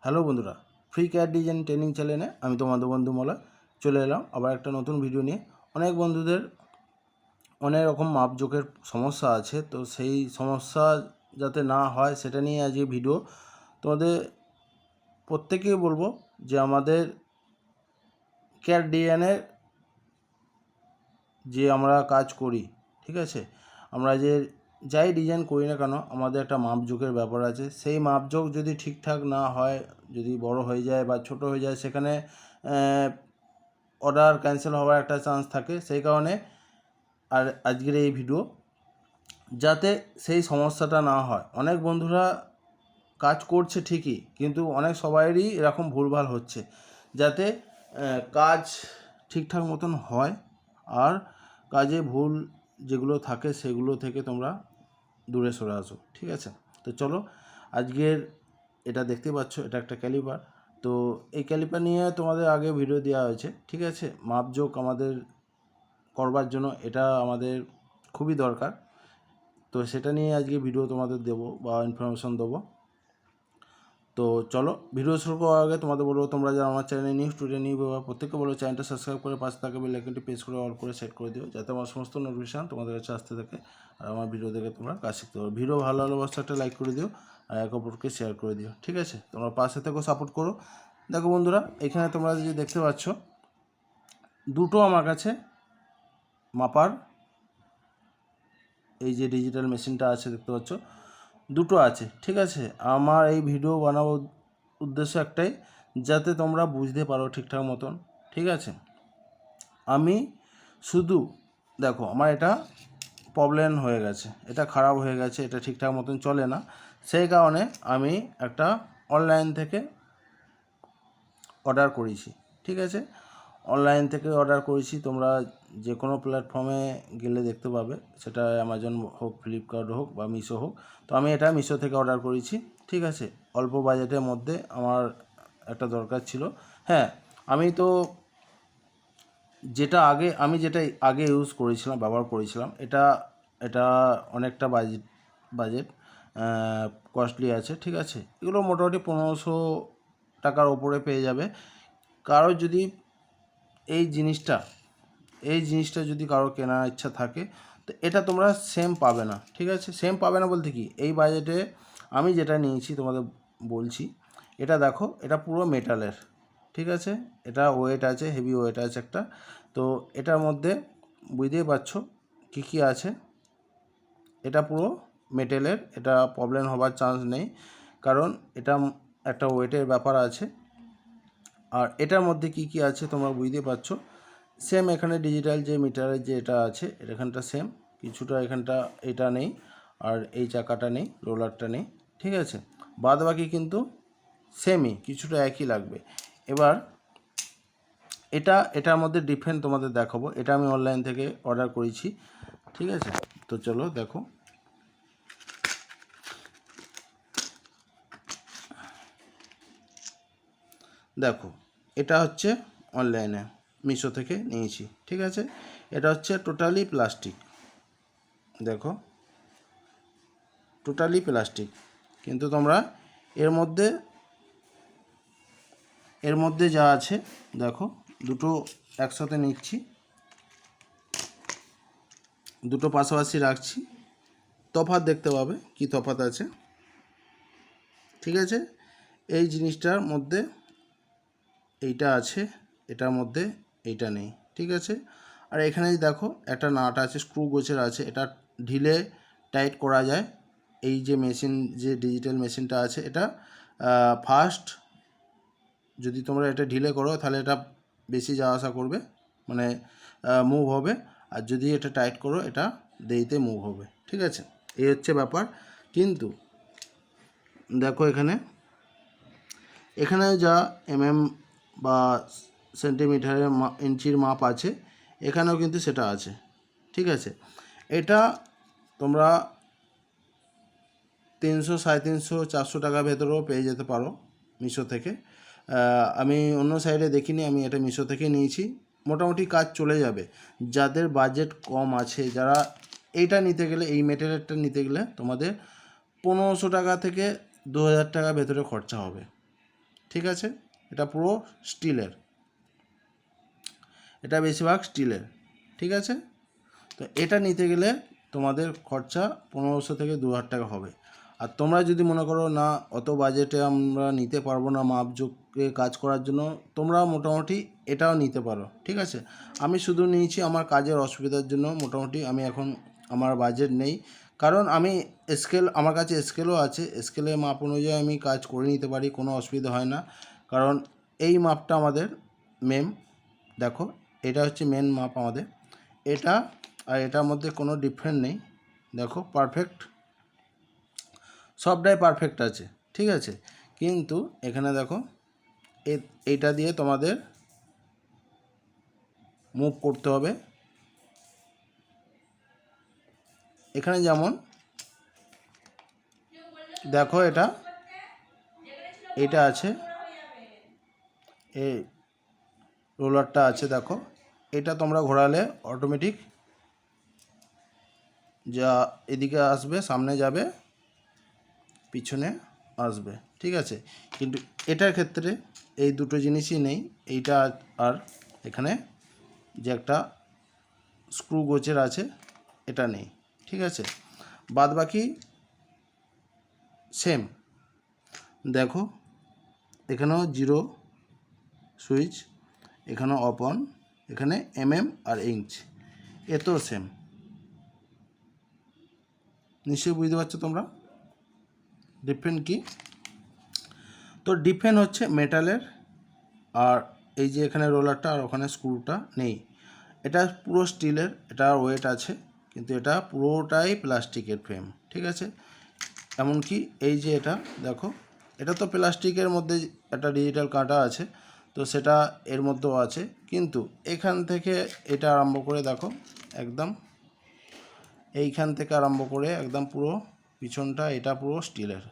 Hello বন্ধুরা, free CAD design training চ্যানেলে আমি তোমাদের বন্ধু মলা চলে এলাম আবার একটা নতুন ভিডিও নিয়ে। অনেক বন্ধুদের অনেক রকম মাপজোকের সমস্যা আছে, তো সেই সমস্যা যাতে না হয় সেটা নিয়ে আজকে ভিডিও। তোমাদের প্রত্যেকেই বলবো যে আমাদের ক্যাড ডিজাইনের যে আমরা কাজ করি, ঠিক আছে, আমরা যে যাই ডিজাইন করি না কেন আমাদের একটা মাপজোকের ব্যাপার আছে। সেই মাপজোক যদি ঠিকঠাক না হয়, যদি বড় হয়ে যায় বা ছোট হয়ে যায়, সেখানে অর্ডার ক্যান্সেল হওয়ার একটা চান্স থাকে। সেই কারণে আর আজকের এই ভিডিও, যাতে সেই সমস্যাটা না হয়। অনেক বন্ধুরা কাজ করছে ঠিকই, কিন্তু অনেক সবাইয়েরই এরকম ভুলভাল হচ্ছে, যাতে কাজ ঠিকঠাক মতন হয় আর কাজে ভুল যেগুলো থাকে সেগুলো থেকে তোমরা দূরে সরে আসো, ঠিক আছে। তো চলো, আজকের এটা দেখতে পাচ্ছ, এটা একটা ক্যালিপার। তো এই ক্যালিপার নিয়ে তোমাদের আগে ভিডিও দেওয়া হয়েছে, ঠিক আছে। মাপজোক আমাদের করবার জন্য এটা আমাদের খুবই দরকার, তো সেটা নিয়ে আজকে ভিডিও তোমাদের দেবো বা ইনফরমেশন দেবো। তো চলো, ভিডিও শুরু করার আগে তোমাদের বলবো, তোমরা যারা আমার চ্যানেলে নিউ স্টুডেন্ট নিউ প্রত্যেককে বলো চ্যানেলটা সাবস্ক্রাইব করে পাশে থাকা বেল আইকনটি প্রেস করে অল করে সেট করে দিও, যাতে আমার সমস্ত নোটিফিকেশন তোমাদের কাছে আসতে থাকে আর আমার ভিডিও দেখে তোমরা কাজ শিখতে পারো। ভিডিও ভালো হলে অবশ্যই একটা লাইক করে দিও আর এক অপরকে শেয়ার করে দিও, ঠিক আছে। তোমরা পাশে থেকেও সাপোর্ট করো। দেখো বন্ধুরা, এখানে তোমরা যে দেখতে পাচ্ছ দুটো আমার কাছে মাপার এই যে ডিজিটাল মেশিনটা আছে দেখতে পাচ্ছ, দুটো আছে, ঠিক আছে। আমার এই ভিডিও বানানোর উদ্দেশ্য একটাই, যাতে তোমরা বুঝতে পারো ঠিকঠাক মতন, ঠিক আছে। আমি শুধু দেখো, আমার এটা প্রবলেম হয়ে গেছে, এটা খারাপ হয়ে গেছে, এটা ঠিকঠাক মতন চলে না। সেই কারণে আমি একটা অনলাইন থেকে অর্ডার করেছি, ঠিক আছে। অনলাইন থেকে অর্ডার করেছি, তোমরা যে কোনো প্ল্যাটফর্মে গেলে দেখতে পাবে, সেটা অ্যামাজন হোক, ফ্লিপকার্ট হোক বা মিশো হোক। তো আমি এটা মিশো থেকে অর্ডার করেছি, ঠিক আছে। অল্প বাজেটের মধ্যে আমার একটা দরকার ছিল। হ্যাঁ, আমি তো যেটা আগে ইউজ করেছিলাম, ব্যবহার করেছিলাম, এটা এটা অনেকটা বাজেট কস্টলি আছে, ঠিক আছে। এগুলো মোটামুটি 1500 টাকার ওপরে পেয়ে যাবে। কারো যদি এই জিনিসটা যদি কারো কেনার ইচ্ছা থাকে, তো এটা তোমরা সেম পাবে না, ঠিক আছে। সেম পাবে না বলতে কি, এই বাজেটে আমি যেটা নিয়েছি তোমাদের বলছি। এটা দেখো, এটা পুরো মেটালের, ঠিক আছে। এটা ওয়েট আছে, হেভি ওয়েট আছে একটা। তো এটার মধ্যে বুঝতেই পারছো কী কী আছে। এটা পুরো মেটেলের, এটা প্রবলেম হবার চান্স নেই, কারণ এটা একটা ওয়েটের ব্যাপার আছে। আর এটার মধ্যে কি কি আছে তোমরা বুঝতে পারছো। সেম এখানে ডিজিটাল যে মিটারের যে এটা আছে, এখানটা সেম, কিছুটা এখানটা এটা নেই, আর এই চাকাটা নেই, রোলারটা নেই, ঠিক আছে। বাদ বাকি কিন্তু সেমই, কিছুটা একই লাগবে। এবার এটার মধ্যে ডিফারেন্ট তোমাদের দেখাবো। এটা আমি অনলাইন থেকে অর্ডার করেছি, ঠিক আছে। তো চলো দেখো, দেখো এটা হচ্ছে অনলাইনে মিশো থেকে নিয়েছি, ঠিক আছে। এটা হচ্ছে টোটালি প্লাস্টিক, দেখো টোটালি প্লাস্টিক। কিন্তু তোমরা এর মধ্যে যা আছে দেখো, দুটো একসাথে নিচ্ছি, দুটো পাশাপাশি রাখছি, তফাৎ দেখতে পাবে কি তফাৎ আছে, ঠিক আছে। এই জিনিসটার মধ্যে এইটা আছে, এটার মধ্যে এইটা নেই, ঠিক আছে। আর এখানে দেখো একটা নাট আছে, স্ক্রু গোছের আছে, এটা ঢিলে টাইট করা যায়। এই যে মেশিন, যে ডিজিটাল মেশিনটা আছে, এটা ফার্স্ট যদি তোমরা এটা ঢিলে করো তাহলে এটা বেশি যাওয়া আসা করবে, মানে মুভ হবে। আর যদি এটা টাইট করো, এটা দেরিতে মুভ হবে, ঠিক আছে। এই হচ্ছে ব্যাপার। কিন্তু দেখো এখানে যা বা সেন্টিমিটারের ইঞ্চির মাপ আছে, এখানেও কিন্তু সেটা আছে, ঠিক আছে। এটা তোমরা 300, 350, 400 টাকার ভেতরেও পেয়ে যেতে পারো মিশো থেকে। আমি অন্য সাইডে দেখিনি, আমি এটা মিশো থেকে নিয়েছি। মোটামুটি কাজ চলে যাবে। যাদের বাজেট কম আছে, যারা এইটা নিতে গেলে, এই মেটেরিয়ালটা নিতে গেলে তোমাদের 1500 টাকা থেকে 2000 টাকার ভেতরে খরচা হবে, ঠিক আছে, এটা পুরো স্টিলের, এটা বেশিরভাগ স্টিলের। ঠিক আছে, তো এটা নিতে গেলে তোমাদের খরচা 1500 থেকে 2000 টাকা হবে। আর তোমরা যদি মনে করো না অত বাজেটে আমরা নিতে পারবো না মাপজোকে কাজ করার জন্য, তোমরা মোটামুটি এটাও নিতে পারো। ঠিক আছে, আমি শুধু নিয়েছি আমার কাজের অসুবিধার জন্য, মোটামুটি আমি এখন আমার বাজেট নেই, কারণ আমি স্কেল, আমার কাছে স্কেলও আছে, স্কেলে মাপ অনুযায়ী আমি কাজ করে নিতে পারি, কোনো অসুবিধা হয় না। কারণ এই মাপটা আমাদের মেন, দেখো এটা হচ্ছে মেন মাপ আমাদের, এটা আর এটার মধ্যে কোনো ডিফারেন্স নেই, দেখো পারফেক্ট, সবটাই পারফেক্ট আছে। ঠিক আছে, কিন্তু এখানে দেখো এইটা দিয়ে তোমাদের মুভ করতে হবে। এখানে যেমন দেখো এটা আছে, এই রোলারটা আছে, দেখো এটা তোমরা ঘোরালে অটোমেটিক যা এদিকে আসবে, সামনে যাবে, পিছনে আসবে। ঠিক আছে, কিন্তু এটার ক্ষেত্রে এই দুটো জিনিসই নেই, এইটা আর এখানে যে একটা স্ক্রু গোছের আছে এটা নেই। ঠিক আছে, বাদ বাকি সেম। দেখো এখানেও জিরো সুইচ, এখানেও অফ অন, এখানে আর ইঞ্চ, এতেও সেম। নিশ্চয়ই বুঝতে পারছো তোমরা ডিফারেন্ট কি? তো ডিফারেন্ট হচ্ছে মেটালের, আর এই যে এখানে রোলারটা আর ওখানে স্ক্রুটা নেই। এটা পুরো স্টিলের, এটা ওয়েট আছে, কিন্তু এটা পুরোটাই প্লাস্টিকের ফ্রেম। ঠিক আছে, এমনকি এই যে এটা দেখো, এটা তো প্লাস্টিকের মধ্যে একটা ডিজিটাল কাঁটা আছে, তো সেটা এর মধ্যেও আছে, কিন্তু এখান থেকে এটা আরম্ভ করে দেখো একদম এইখান থেকে আরম্ভ করে একদম পুরো পিছনটা এটা পুরো স্টিলের।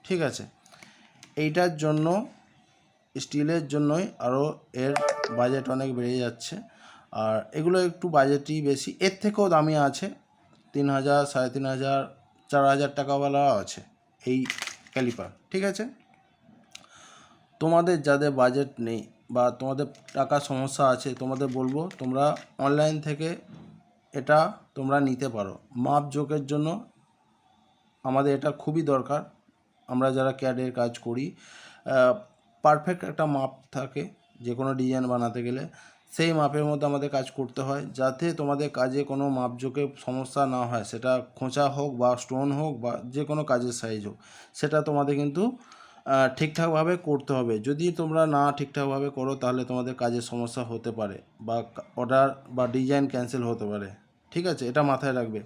ঠিক আছে, এইটার জন্য, স্টিলের জন্যই আরও এর বাজেট অনেক বেড়ে যাচ্ছে। আর এগুলো একটু বাজেটই বেশি, এর থেকেও দামি আছে, 3000, 3500, 4000 টাকাওয়ালাও আছে এই ক্যালিপার। ঠিক আছে, তোমাদের যাদের বাজেট নেই বা তোমাদের টাকার সমস্যা আছে, তোমাদের বলবো তোমরা অনলাইন থেকে এটা তোমরা নিতে পারো। মাপজোকের জন্য আমাদের এটা খুবই দরকার, আমরা যারা ক্যাডের কাজ করি, পারফেক্ট একটা মাপ থাকে যে কোনো ডিজাইন বানাতে গেলে, সেই মাপের মধ্যে আমাদের কাজ করতে হয়, যাতে তোমাদের কাজে কোনো মাপজোকে সমস্যা না হয়, সেটা খোঁচা হোক বা স্টোন হোক বা যে কোনো কাজের সাইজ হোক, সেটা তোমাদের কিন্তু ঠিকঠাকভাবে করতে হবে। যদি তোমরা না ঠিকঠাকভাবে করো তাহলে তোমাদের কাজের সমস্যা হতে পারে, বা অর্ডার বা ডিজাইন ক্যান্সেল হতে পারে। ঠিক আছে, এটা মাথায় রাখবে।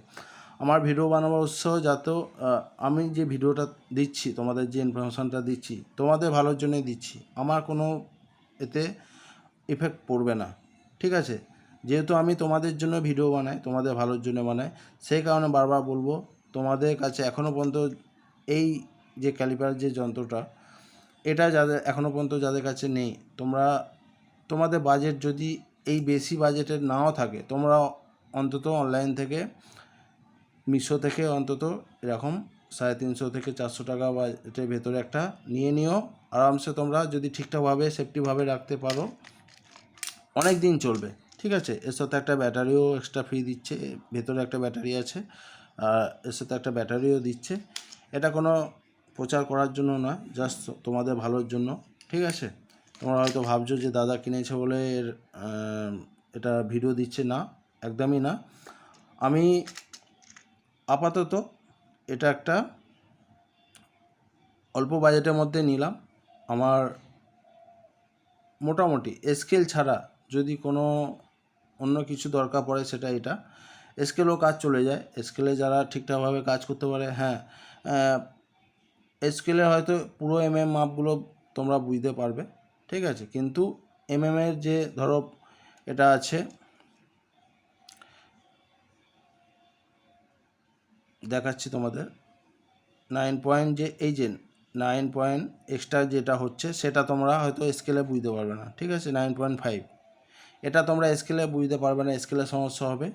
আমার ভিডিও বানাবার উৎস যাতেও আমি যে ভিডিওটা দিচ্ছি, তোমাদের যে ইনফরমেশানটা দিচ্ছি, তোমাদের ভালোর জন্যই দিচ্ছি, আমার কোনো এতে ইফেক্ট পড়বে না। ঠিক আছে, যেহেতু আমি তোমাদের জন্য ভিডিও বানাই, তোমাদের ভালোর জন্য বানাই, সেই কারণে বারবার বলবো তোমাদের কাছে এখনও পর্যন্ত এই যে ক্যালিপার যে যন্ত্রটা, এটা যাদের এখনও পর্যন্ত যাদের কাছে নেই, তোমরা তোমাদের বাজেট যদি এই বেশি বাজেটের নাও থাকে, তোমরা অন্তত অনলাইন থেকে, মিশো থেকে অন্তত এরকম 350 থেকে 400 টাকা বাজেটের ভেতরে একটা নিয়ে নিও। আরামসে তোমরা যদি ঠিকঠাকভাবে সেফটিভাবে রাখতে পারো, অনেক দিন চলবে। ঠিক আছে, এর সাথে একটা ব্যাটারিও এক্সট্রা ফ্রি দিচ্ছে, ভেতরে একটা ব্যাটারি আছে, আর এর সাথে একটা ব্যাটারিও দিচ্ছে। এটা কোনো প্রচার করার জন্য না, জাস্ট তোমাদের ভালোর জন্য। ঠিক আছে, তোমরা হয়তো ভাবছো যে দাদা কিনেছে বলে এর এটা ভিডিও দিচ্ছে, না, একদমই না। আমি আপাতত এটা একটা অল্প বাজেটের মধ্যে নিলাম। আমার মোটামুটি স্কেল ছাড়া যদি কোনো অন্য কিছু দরকার পড়ে, সেটা এটা, স্কেলও কাজ চলে যায়, স্কেলে যারা ঠিকঠাকভাবে কাজ করতে পারে। হ্যাঁ, স্কেলে হয়তো পুরো মাপগুলো তোমরা বুঝতে পারবে। ঠিক আছে, কিন্তু এর যে ধরো এটা আছে, দেখাচ্ছি তোমাদের 9 পয়েন্ট, যে এই যে 9 পয়েন্ট এক্সট্রা যেটা হচ্ছে, সেটা তোমরা হয়তো স্কেলে বুঝতে পারবে না। ঠিক আছে, 9.5, এটা তোমরা স্কেলে বুঝতে পারবে না, স্কেলে সমস্যা হবে।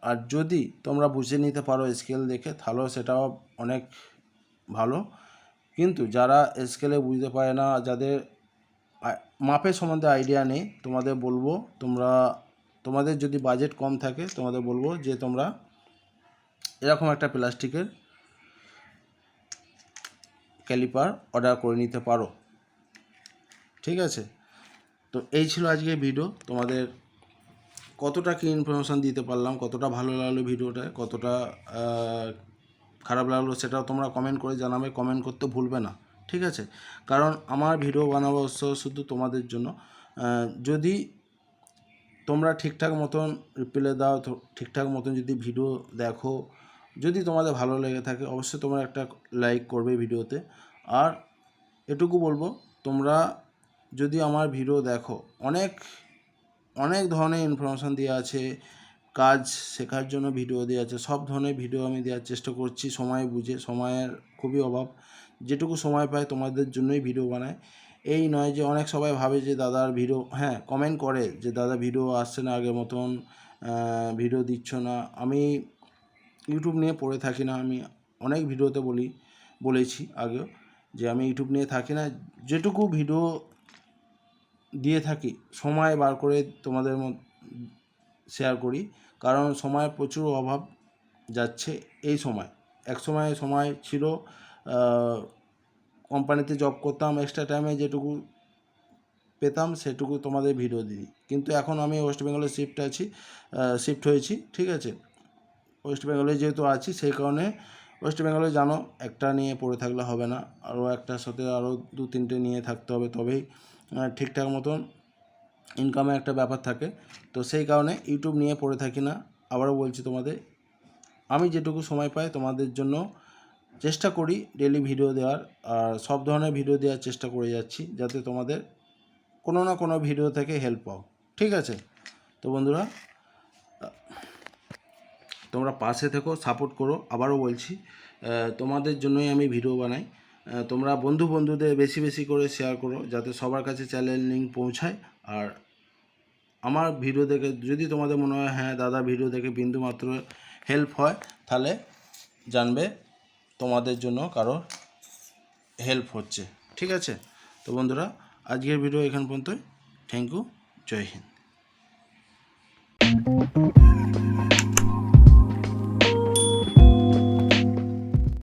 আর যদি তোমরা বুঝে নিতে পারো স্কেল দেখে, তাহলেও সেটাও অনেক ভালো। কিন্তু যারা স্কেলে বুঝতে পারে না, যাদের মাপের সম্বন্ধে আইডিয়া নেই, তোমাদের বলবো তোমাদের যদি বাজেট কম থাকে তোমাদের বলবো যে তোমরা এরকম একটা প্লাস্টিকের ক্যালিপার অর্ডার করে নিতে পারো। ঠিক আছে, তো এই ছিল আজকের ভিডিও। তোমাদের কতটা কি ইনফরমেশান দিতে পারলাম, কতটা ভালো লাগলো ভিডিওটা, কতটা খারাপ লাগলো, সেটাও তোমরা কমেন্ট করে জানাবে। কমেন্ট করতে ভুলবে না, ঠিক আছে? কারণ আমার ভিডিও বানাবো শুধু তোমাদের জন্য। যদি তোমরা ঠিকঠাক মতন রিপ্লাই দাও, ঠিকঠাক মতন যদি ভিডিও দেখো, যদি তোমাদের ভালো লেগে থাকে, অবশ্যই তোমরা একটা লাইক করবে ভিডিওতে। আর এটুকু বলবো, তোমরা যদি আমার ভিডিও দেখো, অনেক ধরনের ইনফরমেশান দেওয়া আছে, কাজ শেখার জন্য ভিডিও দেওয়া আছে, সব ধরনের ভিডিও আমি দেওয়ার চেষ্টা করছি সময় বুঝে। সময়ের খুবই অভাব, যেটুকু সময় পাই তোমাদের জন্যই ভিডিও বানাই। এই নয় যে অনেক সবাই ভাবে যে দাদার ভিডিও, হ্যাঁ কমেন্ট করে যে দাদা ভিডিও আসছে না আগের মতন, ভিডিও দিচ্ছ না। আমি ইউটিউব নিয়ে পড়ে থাকি না, আমি অনেক ভিডিওতে বলেছি আগেও যে আমি ইউটিউব নিয়ে থাকি না। যেটুকু ভিডিও দিয়ে থাকি সময় বার করে তোমাদের শেয়ার করি, কারণ সময় প্রচুর অভাব যাচ্ছে এই সময়। এক সময় ছিল কোম্পানিতে জব করতাম, এক্সট্রা টাইমে যেটুকু পেতাম সেটুকু তোমাদের ভিডিও দিই। কিন্তু এখন আমি ওয়েস্ট বেঙ্গলে শিফট হয়েছি, ঠিক আছে? ওয়েস্ট বেঙ্গলে যেহেতু আছি সেই কারণে, ওয়েস্ট বেঙ্গলে জানো একটা নিয়ে পড়ে থাকলে হবে না, আরও একটার সাথে আরও 2-3টে নিয়ে থাকতে হবে, তবেই ঠিকঠাক মতন ইনকামের একটা ব্যাপার থাকে। তো সেই কারণে ইউটিউব নিয়ে পড়ে থাকি না। আবারও বলছি তোমাদের, আমি যেটুকু সময় পাই তোমাদের জন্য চেষ্টা করি ডেলি ভিডিও দেওয়ার, আর সব ধরনের ভিডিও দেওয়ার চেষ্টা করে যাচ্ছি, যাতে তোমাদের কোনো না কোনো ভিডিও থেকে হেল্প পাও, ঠিক আছে? তো বন্ধুরা, তোমরা পাশে থেকো, সাপোর্ট করো। আবারও বলছি, তোমাদের জন্যই আমি ভিডিও বানাই। তোমরা বন্ধুদের বেশি করে শেয়ার করো, যাতে সবার কাছে চ্যানেল লিঙ্ক পৌঁছায়। আর আমার ভিডিও দেখে যদি তোমাদের মনে হয় হ্যাঁ দাদা ভিডিও দেখে বিন্দুমাত্র হেল্প হয়, তাহলে জানবে তোমাদের জন্য কারো হেল্প হচ্ছে, ঠিক আছে? তো বন্ধুরা, আজকের ভিডিও এখান পর্যন্তই। থ্যাংক ইউ, জয় হিন্দ।